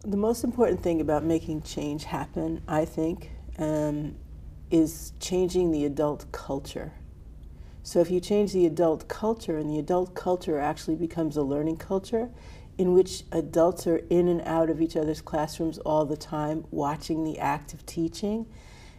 The most important thing about making change happen, I think, is changing the adult culture. So if you change the adult culture, and the adult culture actually becomes a learning culture in which adults are in and out of each other's classrooms all the time, watching the act of teaching,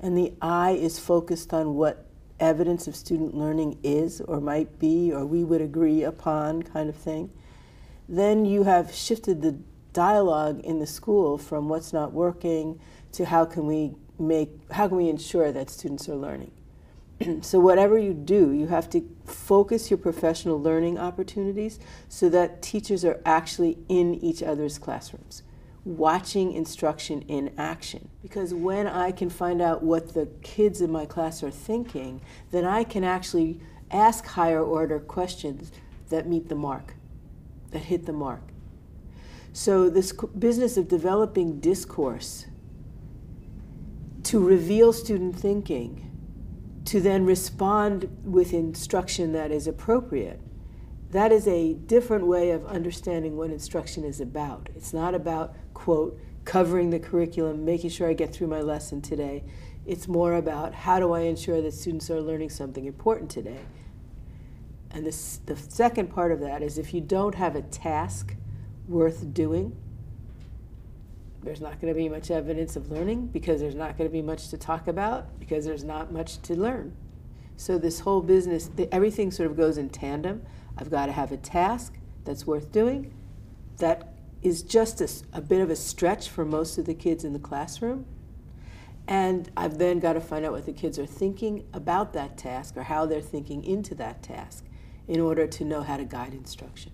and the eye is focused on what evidence of student learning is or might be or we would agree upon kind of thing, then you have shifted the dialogue in the school from what's not working to how can we ensure that students are learning. So whatever you do, you have to focus your professional learning opportunities so that teachers are actually in each other's classrooms, watching instruction in action. Because when I can find out what the kids in my class are thinking, then I can actually ask higher order questions that meet the mark, that hit the mark. So this business of developing discourse to reveal student thinking, to then respond with instruction that is appropriate, that is a different way of understanding what instruction is about. It's not about, quote, covering the curriculum, making sure I get through my lesson today. It's more about how do I ensure that students are learning something important today. And the second part of that is if you don't have a task worth doing, there's not going to be much evidence of learning because there's not going to be much to talk about because there's not much to learn. So this whole business, everything sort of goes in tandem. I've got to have a task that's worth doing that is just a bit of a stretch for most of the kids in the classroom. And I've then got to find out what the kids are thinking about that task or how they're thinking into that task in order to know how to guide instruction.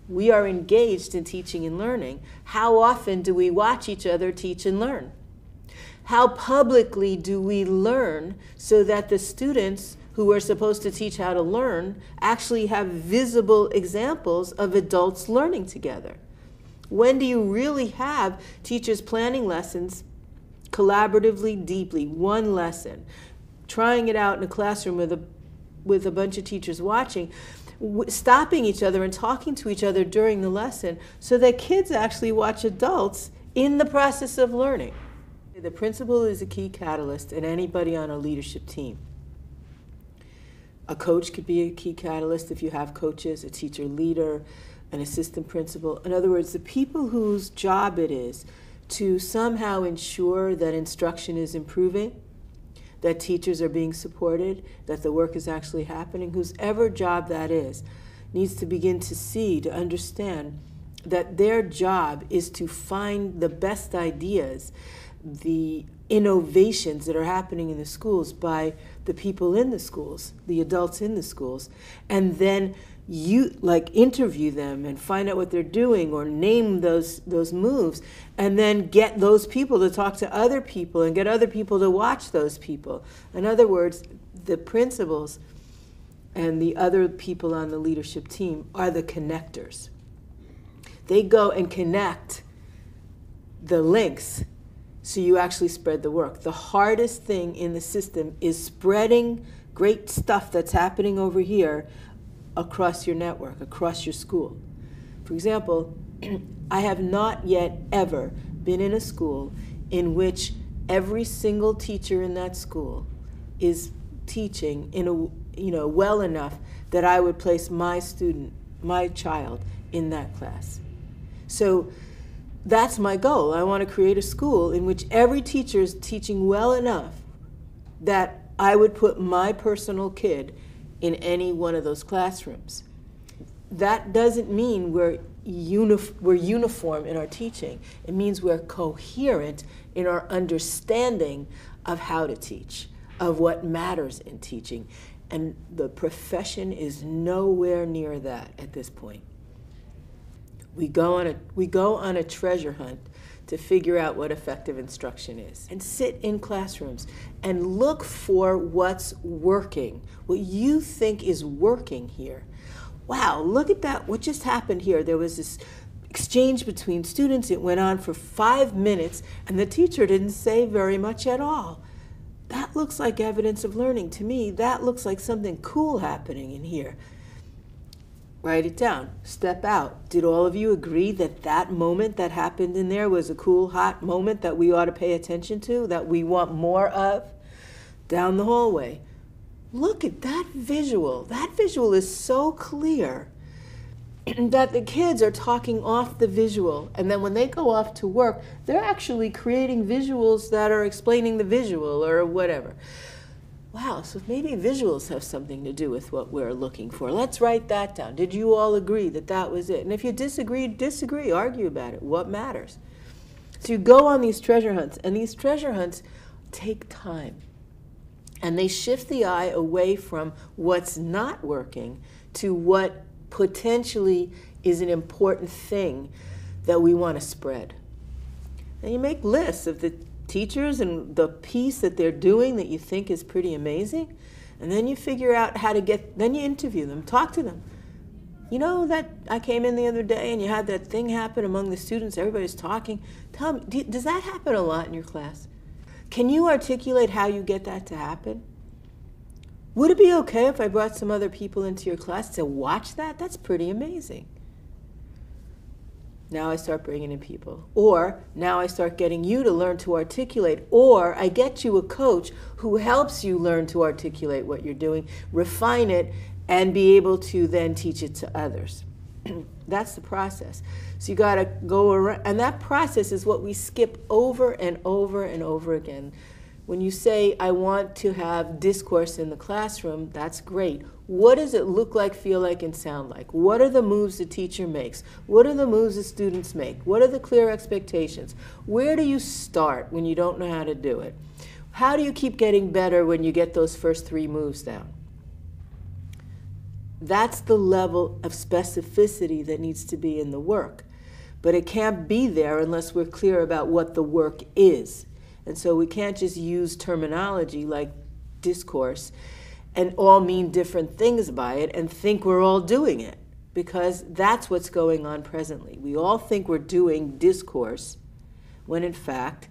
We are engaged in teaching and learning. How often do we watch each other teach and learn? How publicly do we learn so that the students who are supposed to teach how to learn actually have visible examples of adults learning together? When do you really have teachers planning lessons collaboratively, deeply, one lesson, trying it out in a classroom with a bunch of teachers watching, stopping each other and talking to each other during the lesson so that kids actually watch adults in the process of learning? The principal is a key catalyst in anybody on a leadership team. A coach could be a key catalyst if you have coaches, a teacher leader, an assistant principal. In other words, the people whose job it is to somehow ensure that instruction is improving, that teachers are being supported, that the work is actually happening, whosever job that is, needs to begin to see, to understand that their job is to find the best ideas, the innovations that are happening in the schools by the people in the schools, the adults in the schools, and then interview them and find out what they're doing or name those moves, and then get those people to talk to other people and get other people to watch those people. In other words, the principals and the other people on the leadership team are the connectors. They go and connect the links so you actually spread the work. The hardest thing in the system is spreading great stuff that's happening over here across your network, across your school. For example, I have not yet ever been in a school in which every single teacher in that school is teaching well enough that I would place my child in that class. So that's my goal. I want to create a school in which every teacher is teaching well enough that I would put my personal kid in any one of those classrooms. That doesn't mean we're uniform in our teaching. It means we're coherent in our understanding of how to teach, of what matters in teaching. And the profession is nowhere near that at this point. We go on a treasure hunt to figure out what effective instruction is, and sit in classrooms and look for what's working, what you think is working here. Wow, look at that, what just happened here? There was this exchange between students. It went on for 5 minutes, and the teacher didn't say very much at all. That looks like evidence of learning to me. That looks like something cool happening in here. Write it down. Step out. Did all of you agree that that moment that happened in there was a cool, hot moment that we ought to pay attention to, that we want more of? Down the hallway. Look at that visual. That visual is so clear that the kids are talking off the visual. And then when they go off to work, they're actually creating visuals that are explaining the visual or whatever. Wow, so maybe visuals have something to do with what we're looking for. Let's write that down. Did you all agree that that was it? And if you disagree, argue about it. What matters? So you go on these treasure hunts, and these treasure hunts take time. And they shift the eye away from what's not working to what potentially is an important thing that we want to spread. And you make lists of the teachers and the piece that they're doing that you think is pretty amazing, and then you figure out how to then you interview them, talk to them. You know that I came in the other day and you had that thing happen among the students, everybody's talking. Tell me, does that happen a lot in your class? Can you articulate how you get that to happen? Would it be okay if I brought some other people into your class to watch that? That's pretty amazing. Now I start bringing in people. Or now I start getting you to learn to articulate. Or I get you a coach who helps you learn to articulate what you're doing, refine it, and be able to then teach it to others. That's the process. So you got to go around. And that process is what we skip over and over and over again. When you say, I want to have discourse in the classroom, that's great. What does it look like, feel like, and sound like? What are the moves the teacher makes? What are the moves the students make? What are the clear expectations? Where do you start when you don't know how to do it? How do you keep getting better when you get those first 3 moves down? That's the level of specificity that needs to be in the work. But it can't be there unless we're clear about what the work is. And so we can't just use terminology like discourse and all mean different things by it and think we're all doing it, because that's what's going on presently. We all think we're doing discourse when in fact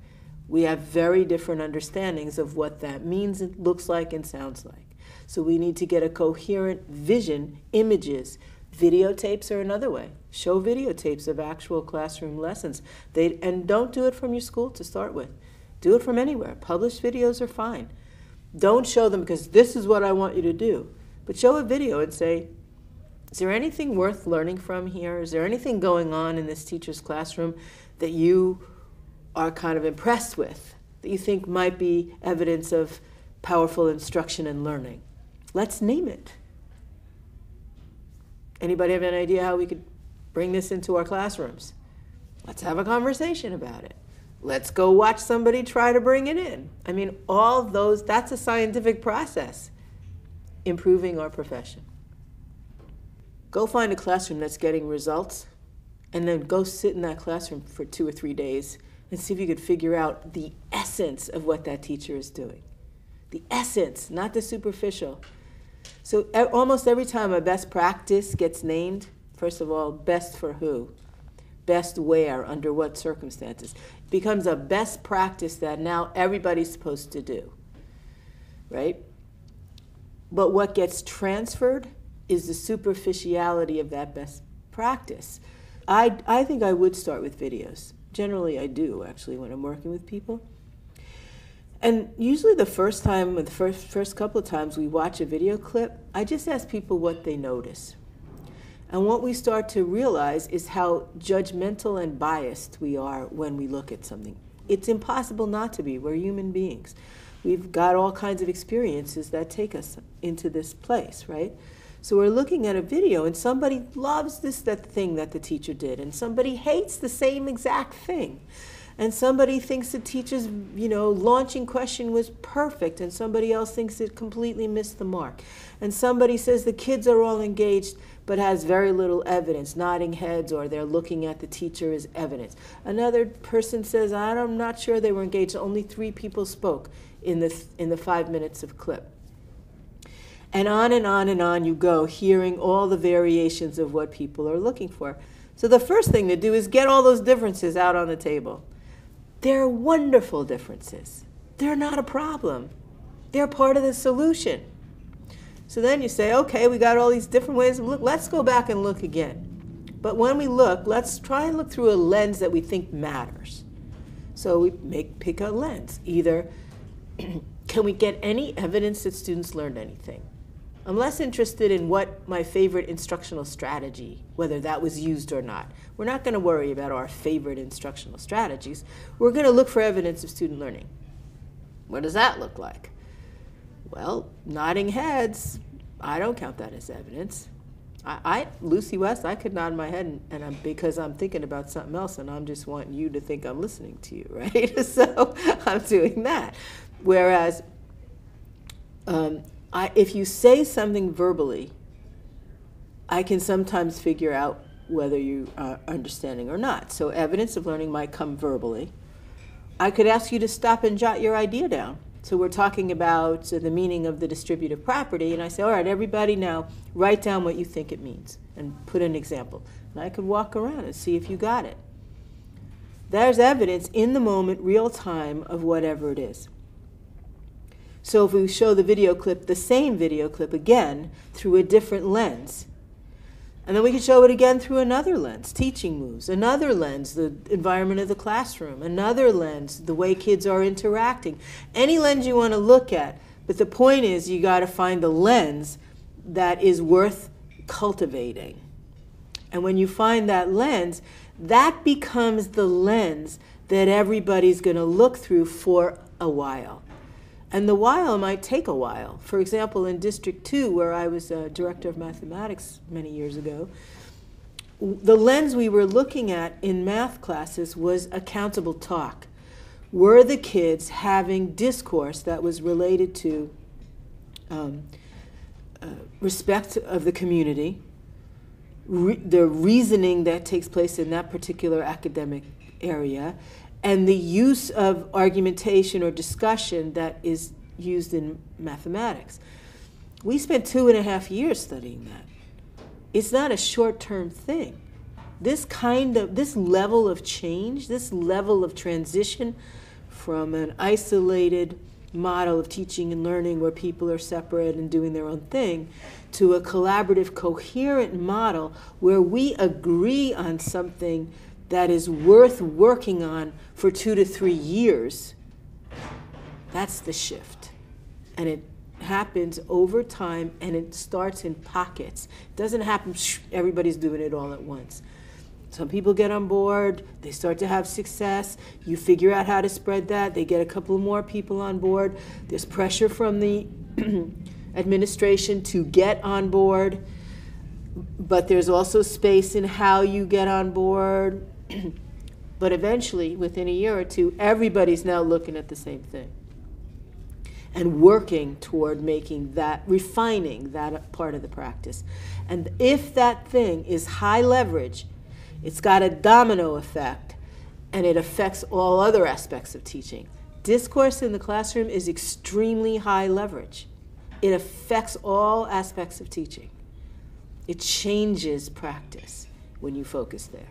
we have very different understandings of what that means, it looks like, and sounds like. So we need to get a coherent vision, images. Videotapes are another way. Show videotapes of actual classroom lessons. And don't do it from your school to start with. Do it from anywhere. Published videos are fine. Don't show them because this is what I want you to do. But show a video and say, is there anything worth learning from here? Is there anything going on in this teacher's classroom that you are kind of impressed with, that you think might be evidence of powerful instruction and learning? Let's name it. Anybody have an idea how we could bring this into our classrooms? Let's have a conversation about it. Let's go watch somebody try to bring it in. I mean, all those, that's a scientific process, improving our profession. Go find a classroom that's getting results, and then go sit in that classroom for 2 or 3 days and see if you could figure out the essence of what that teacher is doing. The essence, not the superficial. So almost every time a best practice gets named, first of all, best for who? Best where, under what circumstances. It becomes a best practice that now everybody's supposed to do, right? But what gets transferred is the superficiality of that best practice. I think I would start with videos. Generally I do, actually, when I'm working with people. And usually the first time, or the first couple of times we watch a video clip, I just ask people what they notice. And what we start to realize is how judgmental and biased we are when we look at something. It's impossible not to be. We're human beings. We've got all kinds of experiences that take us into this place, right? So we're looking at a video and somebody loves that thing that the teacher did, and somebody hates the same exact thing. And somebody thinks the teacher's, launching question was perfect, and somebody else thinks it completely missed the mark. And somebody says the kids are all engaged, but has very little evidence, nodding heads, or they're looking at the teacher as evidence. Another person says, I'm not sure they were engaged. Only 3 people spoke in the 5 minutes of clip. And on you go, hearing all the variations of what people are looking for. So the first thing to do is get all those differences out on the table. They're wonderful differences. They're not a problem. They're part of the solution. So then you say, okay, we got all these different ways of look. Let's go back and look again. But when we look, let's try and look through a lens that we think matters. So we pick a lens. Either can we get any evidence that students learned anything? I'm less interested in what my favorite instructional strategy, whether that was used or not. We're not going to worry about our favorite instructional strategies. We're going to look for evidence of student learning. What does that look like? Well, nodding heads, I don't count that as evidence. Lucy West, I could nod my head because I'm thinking about something else and I'm just wanting you to think I'm listening to you, right? So I'm doing that. Whereas if you say something verbally, I can sometimes figure out whether you are understanding or not. So evidence of learning might come verbally. I could ask you to stop and jot your idea down. So we're talking about the meaning of the distributive property, and I say, all right, everybody now write down what you think it means and put an example. And I could walk around and see if you got it. There's evidence in the moment, real time, of whatever it is. So if we show the video clip, the same video clip again, through a different lens, and then we can show it again through another lens, teaching moves, another lens, the environment of the classroom, another lens, the way kids are interacting. Any lens you want to look at, but the point is you got to find the lens that is worth cultivating. And when you find that lens, that becomes the lens that everybody's going to look through for a while. And the while might take a while. For example, in District 2, where I was a director of mathematics many years ago, the lens we were looking at in math classes was accountable talk. Were the kids having discourse that was related to respect of the community, the reasoning that takes place in that particular academic area, and the use of argumentation or discussion that is used in mathematics. We spent 2.5 years studying that. It's not a short-term thing. This level of change, this level of transition from an isolated model of teaching and learning where people are separate and doing their own thing to a collaborative, coherent model where we agree on something that is worth working on for 2 to 3 years, that's the shift. And it happens over time, and it starts in pockets. It doesn't happen, everybody's doing it all at once. Some people get on board, they start to have success, you figure out how to spread that, they get a couple more people on board, there's pressure from the administration to get on board, but there's also space in how you get on board. But eventually, within a year or two, everybody's now looking at the same thing and working toward making that, refining that part of the practice. And if that thing is high leverage, it's got a domino effect, and it affects all other aspects of teaching. Discourse in the classroom is extremely high leverage. It affects all aspects of teaching. It changes practice when you focus there.